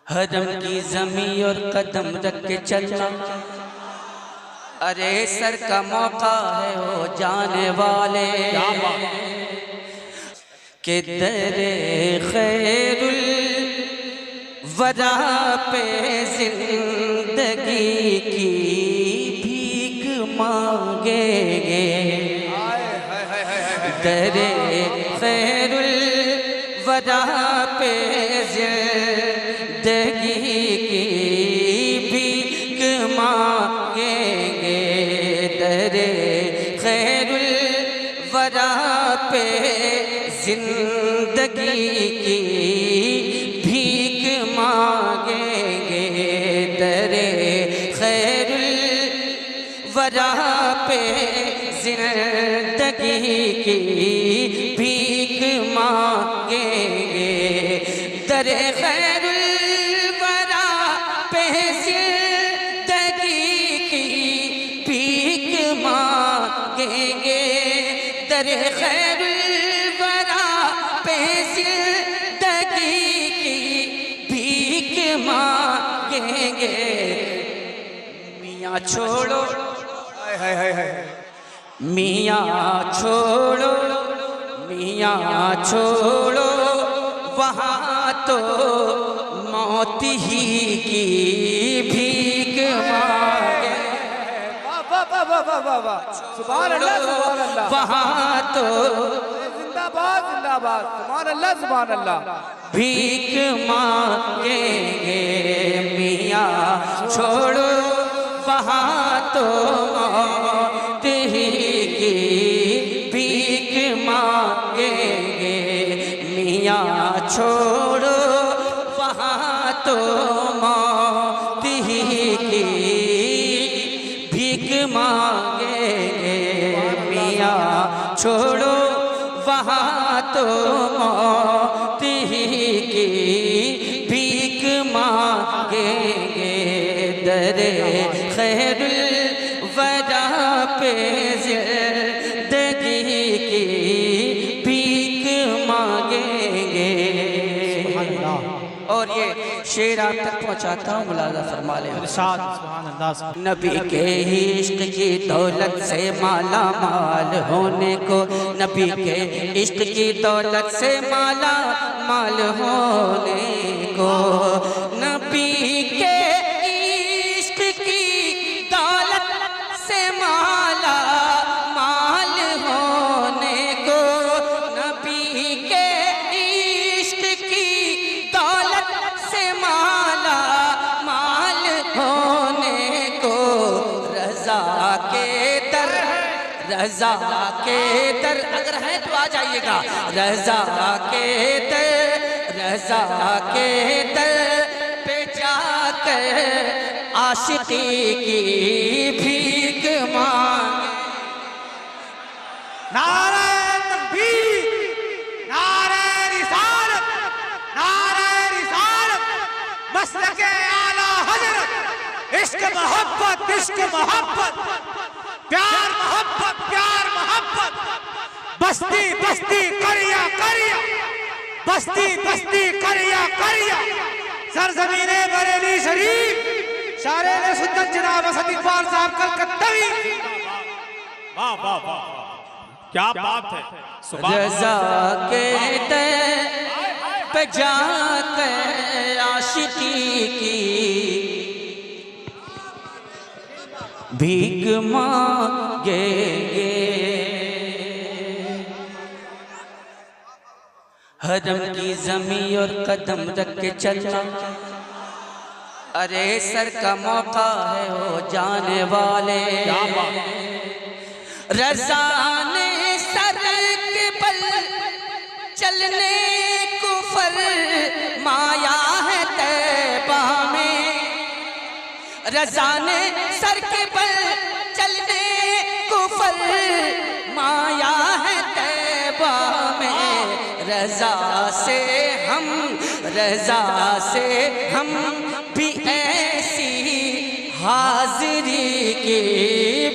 حرم کی زمین اور قدم رکھ کے چلنا، ارے سر کا موقع ہے ہو جانے والے کہ در خیر الورا پہ زندگی کی بھیک مانگیں گے، در خیر الورا پہ زندگی کی بھیک مانگیں گے، در خیر الورا پہ زندگی کی بھیک مانگیں گے، در خیر الورا پہ زندگی کی بھیک مانگیں گے، در خیر الورا پہ زندگی کی بھیک مانگیں گے، در خیر الورا پہ زندگی کی بھیک مانگیں گے۔ میاں چھوڑو میاں چھوڑو میاں چھوڑو وہاں تو موت ہی کی بھیک مانگے، سبحان اللہ سبحان اللہ، وہاں تو زندہ باد زندہ باد، سبحان اللہ سبحان اللہ، بھیک مانگیں گے۔ میاں چھوڑو وہاں تو موت ہی کی بھیک مانگیں گے، میاں چھوڑو وہاں تو موت ہی کی بھیک مانگیں گے، میاں چھوڑو وہاں تو موت ہی کی بھیک مانگیں گے، در خیر الورا پہ زندگی کی بھیک مانگیں گے۔ اور یہ شعر آپ تک پہنچاتا ہوں، ملاحظہ فرما لیں۔ ارشاد سبحان اللہ۔ نبی کے عشق کی دولت سے مالا مال ہونے کو، نبی کے عشق کی دولت سے مالا مال ہونے کو، نبی کے عشق کی دولت سے مالا مال ہونے کو، نبی کے عشق کی دولت سے مالا مال ہونے کو، رضا کے در اگر ہے تو آ جائیے گا، رضا کے در پہ جا کر عاشقی کی بھیک مانگے۔ نعرہ تکبیر، نعرہ رسالت، نعرہ رسالت، مسلک اعلیٰ حضرت، عشق محبت، عشق محبت، پیار محبت، پیار محبت، بستی بستی قریہ قریہ، بستی بستی قریہ قریہ، سرزمین بریلی شریف، شارع سنت جناب اسد اقبال صاحب کلکتوی۔ واہ واہ واہ، کیا بات ہے، رضا کے در پہ جا کر عاشقی کی بھیک مانگیں گے، حرم کی زمین اور قدم رکھ کے چلنا، ارے سر کا موقع ہے ہو جانے والے، رضا نے سر کے بل چلنے کو فرمایا ہے طیبہ میں، رضا نے سر کے بل چلنے کو فرمایا ہے طیبہ میں، رضا سے ہم بھی ایسی حاضری کی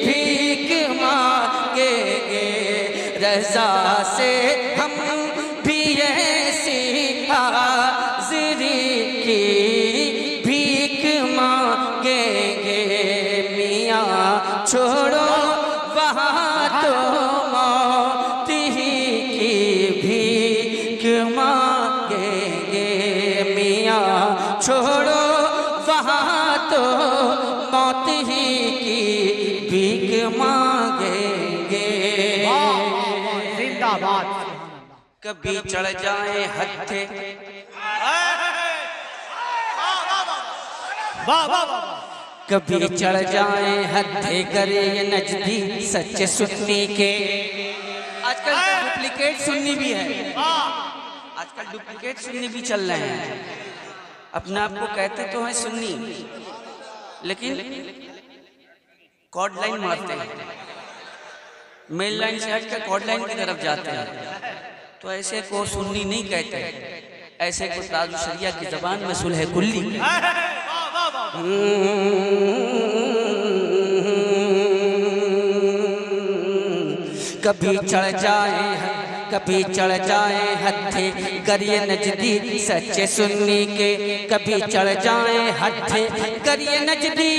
بھیک مانگیں گے، رضا سے ہم بھی ایسی حاضری کی چھوڑو وہاں تو موت ہی کی بھیک مانگیں گے زندہ باد کبھی چڑھ جائیں ہتھے کبھی چڑھ جائیں ہتھے کرے یہ نجدی سچے سنی کے آج کل ڈپلیکیٹ سنی بھی ہے آج کل ڈپلیکیٹ سنی بھی چل رہے ہیں اپنے آپ کو کہتے تو ہیں سنی لیکن کارڈ لائن مارتے ہیں میل لائن سے ہٹ کر کارڈ لائن کی طرف جاتے ہیں تو ایسے کو سنی نہیں کہتے ایسے کو تاج الشریعہ کی زبان میں صلح کلی کبھی چڑھ جائیں ہتھے کریے نجدی سچے سنی کے کبھی چڑھ جائیں ہتھے کریے نجدی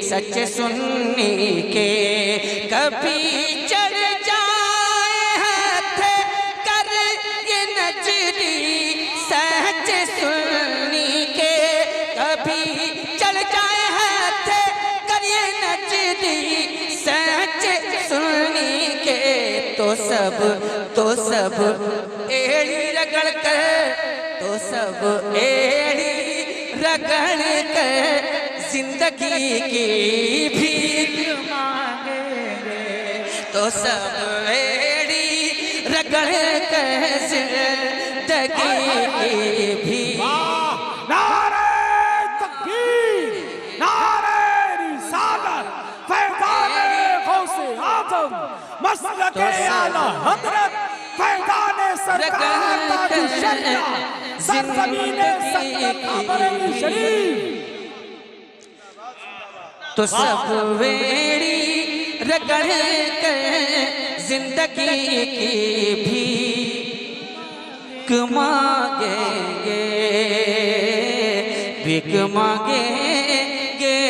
سچے سنی کے کبھی چڑھ جائیں ہتھے کریے نجدی سچے سنی کے کبھی چڑھ جائیں ہتھے کریے نجدی سچے سنی کے تو سب ایڑی رگڑ کر زندگی کی بھیک مانگیں گے تو سب ایڑی رگڑ کر زندگی کی بھیک نعرہ تکبیر نعرہ رسالت فیضان غوث اعظم مسلک اعلی حضرت فیضان سرکار تاج الشریعہ سرزمین سید بریلوی شریف تو سب ویڑی رگڑ کر زندگی کی بھیک مانگیں گے بھیک مانگیں گے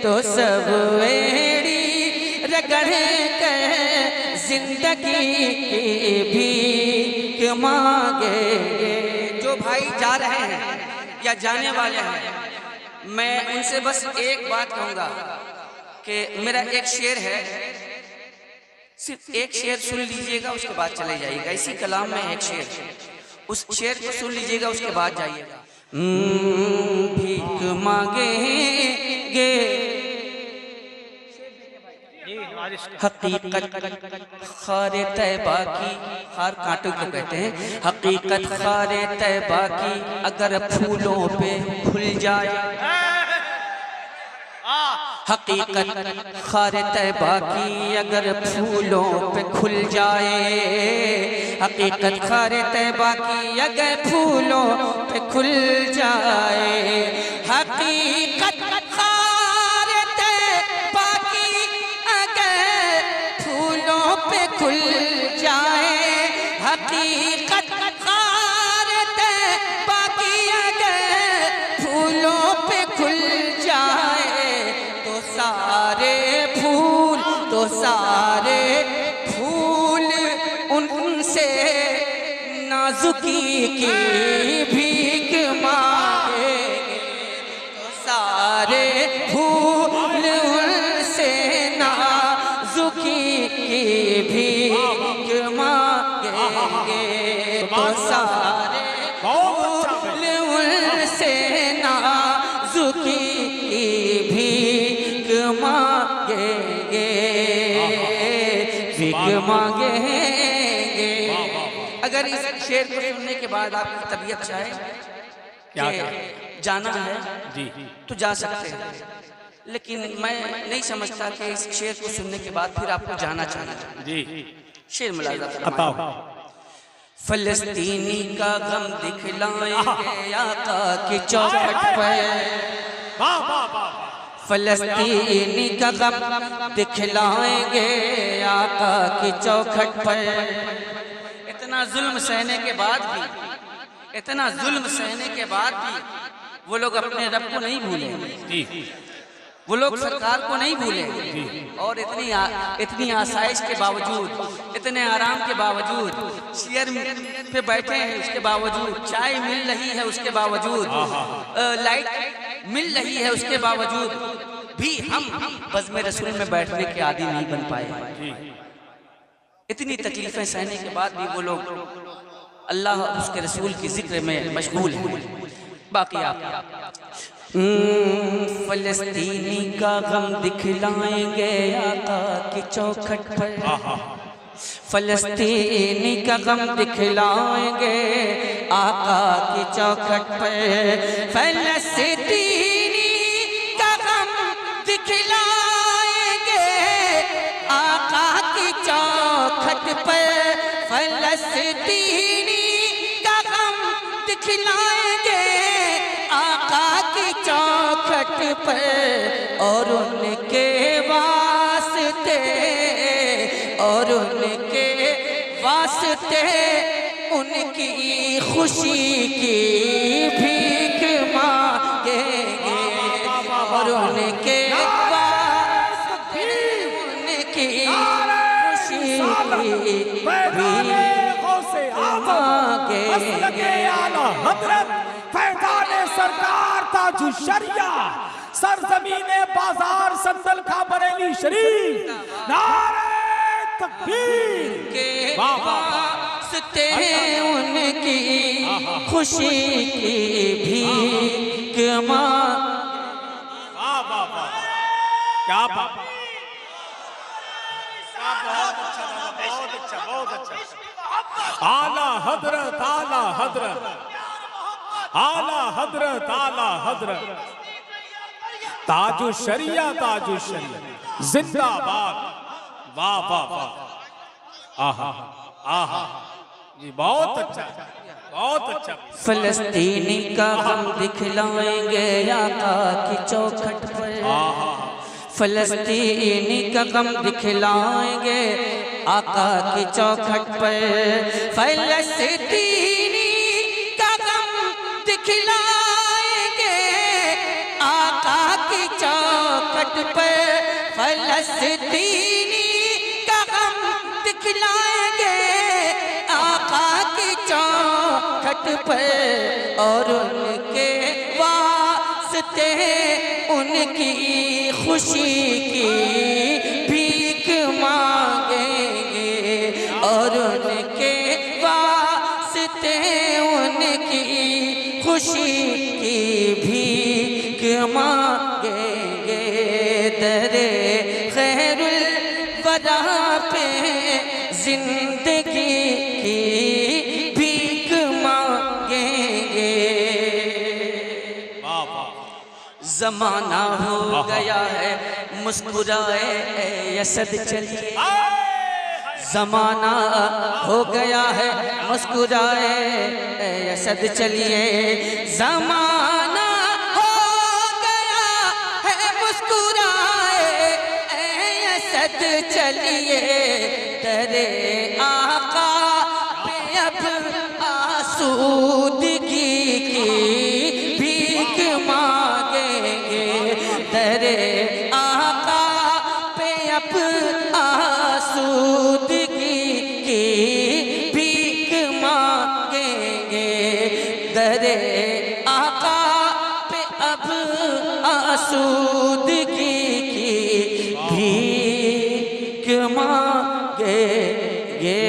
تو سب ویڑی رگڑ کر زندگی کی بھیک مانگیں گے جو بھائی جا رہے ہیں یا جانے والے ہیں میں ان سے بس ایک بات کہوں گا کہ میرا ایک شعر ہے صرف ایک شعر سن لیجئے گا اس کے بعد چلے جائیے گا اسی کلام میں ایک شعر اس شعر کو سن لیجئے گا اس کے بعد جائیے گا بھیک مانگیں گے حقیقت خار طیبہ کی خار کانٹوں کو کہتے ہیں حقیقت خار طیبہ کی اگر پھولوں پہ کھل جائے حقیقت خار طیبہ کی اگر پھولوں پہ کھل جائے حقیقت خار طیبہ کی اگر پھولوں پہ کھل جائے حقیقت خار طیبہ کی اگر پھولوں پہ کھل جائے حقیقت خار طیبہ کی اگر پھولوں پہ کھل جائے تو سارے پھول ان سے نازکی کی بھیک مانگے تو سارے پھول ان سے نازکی کی بھیک مانگیں گے تو سارے پھول ان سے نازکی کی بھیک مانگیں گے بھیک مانگیں گے اگر اس شعر کو سننے کے بعد آپ کی طبیعت چاہے کہ جانا ہے تو جا سکتے ہیں لیکن میں نہیں سمجھتا کہ اس شعر کو سننے کے بعد پھر آپ کو جانا چاہنا شعر ملاحظہ فرمائیں فلسطینی کا غم دکھلائیں گے آقا کی چوکھٹ پر فلسطینی کا غم دکھلائیں گے آقا کی چوکھٹ پر اتنا ظلم سہنے کے بعد بھی وہ لوگ اپنے رب کو نہیں بھولیں وہ لوگ سرکار کو نہیں بھولے اور اتنی آسائش کے باوجود، اتنے آرام کے باوجود، چیئر پہ بیٹھے ہیں اس کے باوجود، چائے مل رہی ہے اس کے باوجود، لائٹ مل رہی ہے اس کے باوجود بھی ہم بزم رسول میں بیٹھنے کے عادی نہیں بن پائے۔ اتنی تکلیفیں سہنے کے بعد بھی وہ لوگ اللہ اور اس کے رسول کی ذکر میں مشغول ہیں۔ باقی آپ فلسطینی کا غم دکھلائیں گے آقا کی چوکھٹ پر، فلسطینی کا غم دکھلائیں گے آقا کی چوکھٹ پر، فلسطینی کا غم دکھلائیں گے آقا کی چوکھٹ پر، فلسطینی کا غم دکھلائیں گے آقا کی چوکھٹ پر، اور ان کے واسطے، اور ان کے واسطے ان کی خوشی کی بھیک مانگیں گے، اور ان کے واسطے ان کی خوشی کی بھیک مانگیں گے۔ فیضان سرکار تاج الشریعہ، سرزمین بازار سندل کا بریلی شریف، نعرہ تکبیر کے واسطے ان کی خوشی کی بھیک مانگیں گے۔ کیا بات، بہت اچھا، بہت اچھا۔ اعلیٰ حضرت، اعلیٰ حضرت، اعلیٰ حضرت، اعلیٰ حضرت، تاج الشریعہ، تاج الشریعہ زندہ باد۔ واہ واہ واہ، آہا آہا، یہ بہت اچھا، بہت اچھا۔ فلسطینی کا غم دکھلائیں گے آقا کی چوکھٹ پر، فلسطینی کا غم دکھلائیں گے آقا کی چوکھٹ پر، فلسطینی کا غم دکھلائیں گے آقا کی چوکھٹ پر، فلسطینی کا غم دکھلائیں گے آقا کی چوکھٹ پر، اور ان کے واسطے ان کی خوشی کی بھیک مانگیں گے، اور ان کے واسطے ان کی خوشی کی بھیک مانگیں گے۔ در خیر الورا پہ زندگی کی بھیک مانگیں گے۔ زمانہ ہو گیا ہے مسکرائے اے اسد چلیے، زمانہ ہو گیا ہے مسکرائے اے اسد چلیے، زمانہ ہو گیا ہے مسکرائے اے اسد چلیے، تیرے آقا پہ اب آسودگی کی بھیک مانگیں گے، تیرے آقا پہ اب آسودگی کی بھیک مانگیں گے، درے آقا پہ اب آسودگی کی بھیک مانگیں گے۔